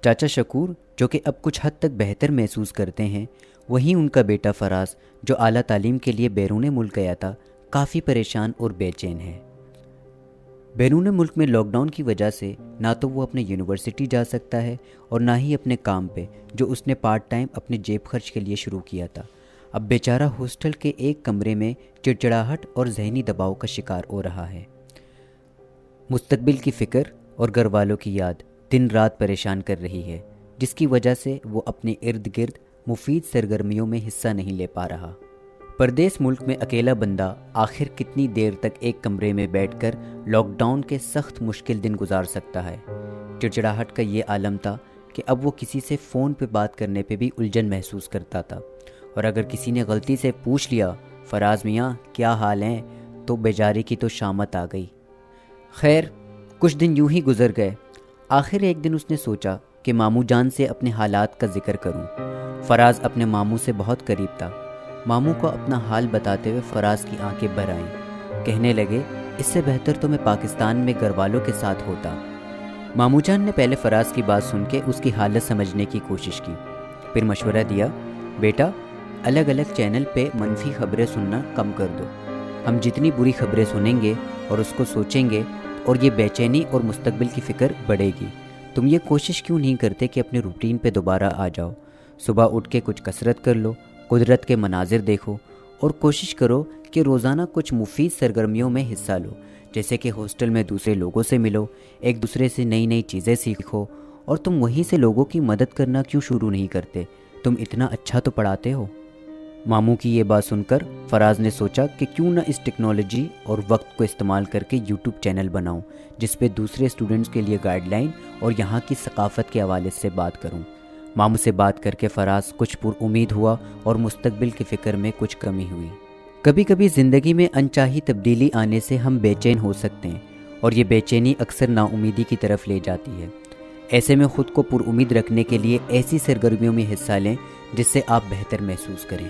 چاچا شکور جو کہ اب کچھ حد تک بہتر محسوس کرتے ہیں، وہیں ان کا بیٹا فراز جو اعلیٰ تعلیم کے لیے بیرون ملک گیا تھا، کافی پریشان اور بے چین ہے۔ بیرون ملک میں لاک ڈاؤن کی وجہ سے نہ تو وہ اپنے یونیورسٹی جا سکتا ہے اور نہ ہی اپنے کام پہ جو اس نے پارٹ ٹائم اپنے جیب خرچ کے لیے شروع کیا تھا۔ اب بیچارہ ہاسٹل کے ایک کمرے میں چڑچڑاہٹ اور ذہنی دباؤ کا شکار ہو رہا ہے۔ مستقبل کی فکر اور گھر والوں کی یاد دن رات پریشان کر رہی ہے، جس کی وجہ سے وہ اپنے ارد گرد مفید سرگرمیوں میں حصہ نہیں لے پا رہا۔ پردیس ملک میں اکیلا بندہ آخر کتنی دیر تک ایک کمرے میں بیٹھ کر لاک ڈاؤن کے سخت مشکل دن گزار سکتا ہے؟ چڑچڑاہٹ کا یہ عالم تھا کہ اب وہ کسی سے فون پہ بات کرنے پہ بھی الجھن محسوس کرتا تھا، اور اگر کسی نے غلطی سے پوچھ لیا فراز میاں کیا حال ہیں، تو بیچارے کی تو شامت آ گئی۔ خیر کچھ دن یوں ہی گزر گئے۔ آخر ایک دن اس نے سوچا کہ ماموں جان سے اپنے حالات کا ذکر کروں۔ فراز اپنے ماموں سے بہت قریب تھا۔ ماموں کو اپنا حال بتاتے ہوئے فراز کی آنکھیں بھر آئیں۔ کہنے لگے اس سے بہتر تو میں پاکستان میں گھر والوں کے ساتھ ہوتا۔ ماموں جان نے پہلے فراز کی بات سن کے اس کی حالت سمجھنے کی کوشش کی، پھر مشورہ دیا، بیٹا الگ الگ چینل پہ منفی خبریں سننا کم کر دو۔ ہم جتنی بری خبریں سنیں گے اور اس کو سوچیں گے اور یہ بے چینی اور مستقبل کی فکر بڑھے گی۔ تم یہ کوشش کیوں نہیں کرتے کہ اپنے روٹین پہ دوبارہ آ جاؤ؟ صبح اٹھ کے کچھ کسرت کر لو، قدرت کے مناظر دیکھو، اور کوشش کرو کہ روزانہ کچھ مفید سرگرمیوں میں حصہ لو، جیسے کہ ہاسٹل میں دوسرے لوگوں سے ملو، ایک دوسرے سے نئی نئی چیزیں سیکھو۔ اور تم وہیں سے لوگوں کی مدد کرنا کیوں شروع نہیں کرتے؟ تم اتنا اچھا تو پڑھاتے ہو۔ ماموں کی یہ بات سن کر فراز نے سوچا کہ کیوں نہ اس ٹیکنالوجی اور وقت کو استعمال کر کے یوٹیوب چینل بناؤں، جس پہ دوسرے اسٹوڈنٹس کے لیے گائیڈ لائن اور یہاں کی ثقافت کے حوالے سے بات کروں۔ ماموں سے بات کر کے فراز کچھ پر امید ہوا اور مستقبل کی فکر میں کچھ کمی ہوئی۔ کبھی کبھی زندگی میں انچاہی تبدیلی آنے سے ہم بے چین ہو سکتے ہیں، اور یہ بے چینی اکثر نا امیدی کی طرف لے جاتی ہے۔ ایسے میں خود کو پر امید رکھنے کے لیے ایسی سرگرمیوں میں حصہ لیں جس سے آپ بہتر محسوس کریں۔